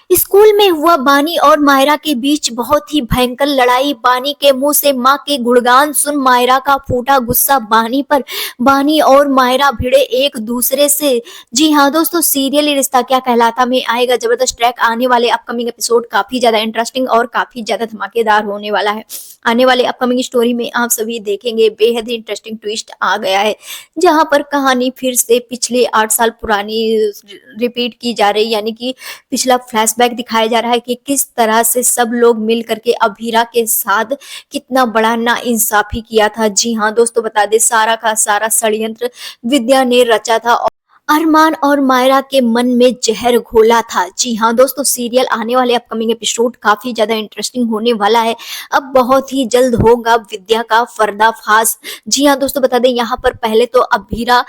School में हुआ बानी और मायरा के बीच बहुत ही भयंकर लड़ाई। बानी के मुंह से माँ के गुणगान सुन मायरा का फूटा गुस्सा बानी पर। बानी और मायरा भिड़े एक दूसरे से। जी हाँ दोस्तों, सीरियल ये रिश्ता क्या कहलाता में आएगा जबरदस्त ट्रैक। आने वाले अपकमिंग एपिसोड काफी ज्यादा इंटरेस्टिंग और काफी ज्यादा धमाकेदार होने वाला है। आने वाले अपकमिंग स्टोरी में आप सभी देखेंगे बेहद ही इंटरेस्टिंग ट्विस्ट आ गया है, जहां पर कहानी फिर से पिछले 8 साल पुरानी रिपीट की जा रही, यानी कि पिछला फ्लैशबैक दिखाया जा रहा है कि किस तरह से सब लोग मिल करके अभीरा के साथ कितना बड़ा नाइंसाफी किया था। जी हाँ दोस्तों, बता दे सारा का सारा षड्यंत्र विद्या ने रचा था और अरमान और मायरा के मन में जहर घोला था। जी हाँ दोस्तों, सीरियल आने वाले अपकमिंग एपिसोड काफी ज्यादा इंटरेस्टिंग होने वाला है। अब बहुत ही जल्द होगा विद्या का पर्दाफाश। जी हाँ दोस्तों, बता दें यहाँ पर पहले तो अभीरा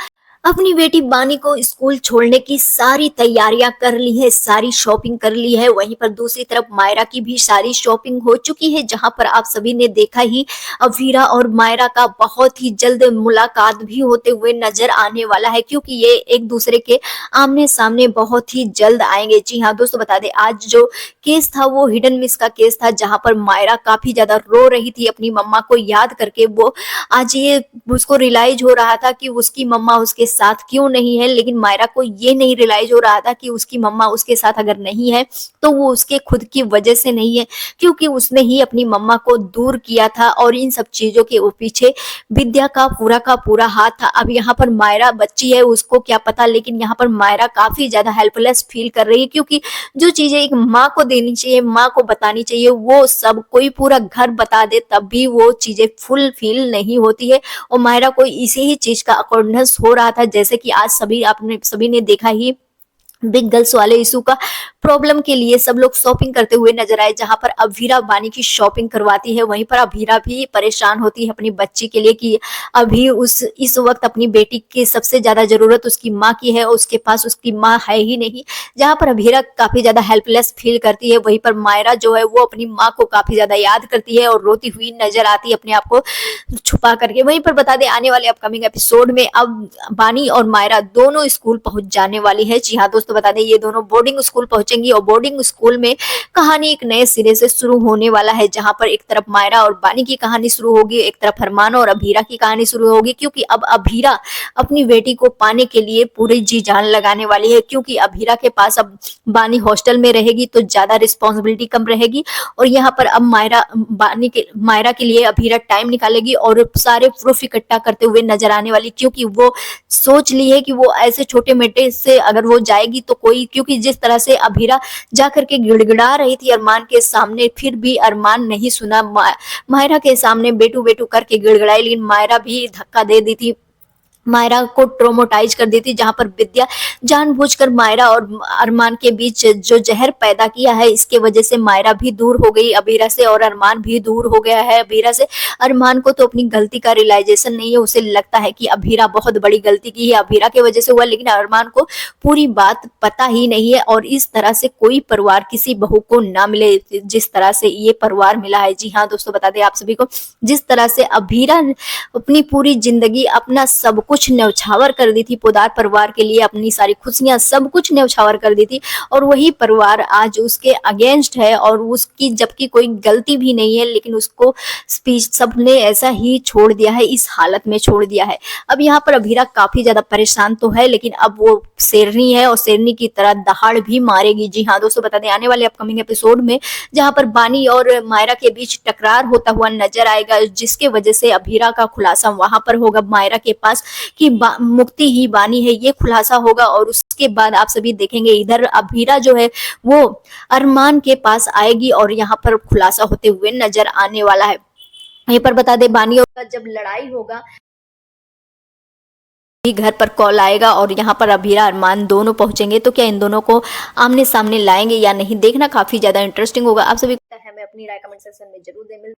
अपनी बेटी बानी को स्कूल छोड़ने की सारी तैयारियां कर ली है, सारी शॉपिंग कर ली है। वहीं पर दूसरी तरफ मायरा की भी सारी शॉपिंग हो चुकी है, जहां पर आप सभी ने देखा ही अवीरा और मायरा का बहुत ही जल्द मुलाकात भी होते हुए नजर आने वाला है, क्योंकि ये एक दूसरे के आमने सामने बहुत ही जल्द आएंगे। जी हाँ दोस्तों, बता दें आज जो केस था वो हिडन मिस का केस था, जहां पर मायरा काफी ज्यादा रो रही थी अपनी मम्मा को याद करके। वो आज ये उसको रियलाइज हो रहा था कि उसकी मम्मा उसके साथ क्यों नहीं है, लेकिन मायरा को ये नहीं रियलाइज हो रहा था कि उसकी मम्मा उसके साथ अगर नहीं है तो वो उसके खुद की वजह से नहीं है, क्योंकि उसने ही अपनी मम्मा को दूर किया था और इन सब चीजों के पीछे विद्या का पूरा हाथ था। अब यहाँ पर मायरा बच्ची है, उसको क्या पता, लेकिन यहाँ पर मायरा काफी ज्यादा हेल्पलेस फील कर रही है, क्योंकि जो चीजें एक माँ को देनी चाहिए, माँ को बतानी चाहिए, वो सब कोई पूरा घर बता दे तब भी वो चीजें फुल फील नहीं होती है। और मायरा को इसी ही चीज का अकॉर्डिनेंस हो रहा था, जैसे कि आज सभी ने देखा ही बिग गर्ल्स वाले इशू का प्रॉब्लम के लिए सब लोग शॉपिंग करते हुए नजर आए, जहां पर अभीरा बानी की शॉपिंग करवाती है। वहीं पर अभीरा भी परेशान होती है अपनी बच्ची के लिए कि अभी इस वक्त अपनी बेटी की सबसे ज्यादा जरूरत उसकी माँ की है और उसके पास उसकी माँ है ही नहीं, जहां पर अभीरा काफी ज्यादा हेल्पलेस फील करती है। वहीं पर मायरा जो है वो अपनी माँ को काफी ज्यादा याद करती है और रोती हुई नजर आती है अपने आप को छुपा करके। वहीं पर बता दें आने वाले अपकमिंग एपिसोड में अब बानी और मायरा दोनों स्कूल पहुंच जाने वाली है। जी हाँ दोस्तों, बता दें ये दोनों बोर्डिंग स्कूल पहुंचेंगी और बोर्डिंग स्कूल में कहानी एक नए सिरे से शुरू होने वाला है, जहां पर एक तरफ मायरा और बानी की कहानी शुरू होगी, एक तरफ अरमान और अभीरा की कहानी शुरू होगी, क्योंकि अब अभीरा अपनी बेटी को पाने के लिए पूरी जी जान लगाने वाली है। क्योंकि अभीरा के पास अब बानी हॉस्टल में रहेगी तो ज्यादा रिस्पॉन्सिबिलिटी कम रहेगी, और यहाँ पर अब मायरा के लिए अभीरा टाइम निकालेगी और सारे प्रूफ इकट्ठा करते हुए नजर आने वाली, क्योंकि वो सोच ली है कि वो ऐसे छोटे मेटे से अगर वो जाएगी तो कोई, क्योंकि जिस तरह से अभीरा जाकर के गिड़गिड़ा रही थी अरमान के सामने, फिर भी अरमान नहीं सुना, मायरा के सामने बेटू बेटू करके गिड़गिड़ाई, लेकिन मायरा भी धक्का दे दी थी, मायरा को ट्रोमोटाइज कर दी थी, जहां पर विद्या जानबूझकर मायरा और अरमान के बीच जो जहर पैदा किया है, इसके वजह से मायरा भी दूर हो गई अबीरा से और अरमान भी दूर हो गया है अबीरा से। अरमान को तो अपनी गलती का रियलाइजेशन नहीं है, उसे लगता है कि अबीरा बहुत बड़ी गलती की है, अबीरा की वजह से हुआ, लेकिन अरमान को पूरी बात पता ही नहीं है। और इस तरह से कोई परिवार किसी बहू को ना मिले जिस तरह से ये परिवार मिला है। जी हाँ दोस्तों, बता दें आप सभी को, जिस तरह से अबीरा अपनी पूरी जिंदगी अपना सब कुछ न्यौछावर कर दी थी पोदार परिवार के लिए, अपनी सारी खुशियां सब कुछ न्यौछावर कर दी थी, और वही परिवार आज उसके अगेंस्ट है और उसकी जबकि कोई गलती भी नहीं है, लेकिन उसको स्पीच सबने ऐसा ही छोड़ दिया है, इस हालत में छोड़ दिया है। अब यहाँ पर अभीरा काफी ज्यादा परेशान तो है, लेकिन अब वो शेरनी है और शेरनी की तरह दहाड़ भी मारेगी। जी हाँ दोस्तों, बता दें आने वाले अपकमिंग एपिसोड में जहां पर बानी और मायरा के बीच टकरार होता हुआ नजर आएगा, जिसके वजह से अभीरा का खुलासा वहां पर होगा मायरा के पास कि मुक्ति ही बानी है, ये खुलासा होगा। और उसके बाद आप सभी देखेंगे इधर अभीरा जो है वो अरमान के पास आएगी और यहाँ पर खुलासा होते हुए नजर आने वाला है। यहीं पर बता दे बानी और जब लड़ाई होगा घर पर कॉल आएगा और यहाँ पर अभीरा अरमान दोनों पहुंचेंगे, तो क्या इन दोनों को आमने सामने लाएंगे या नहीं, देखना काफी ज्यादा इंटरेस्टिंग होगा। आप सभी को मैं अपनी राय कमेंट सेक्शन में जरूर दें।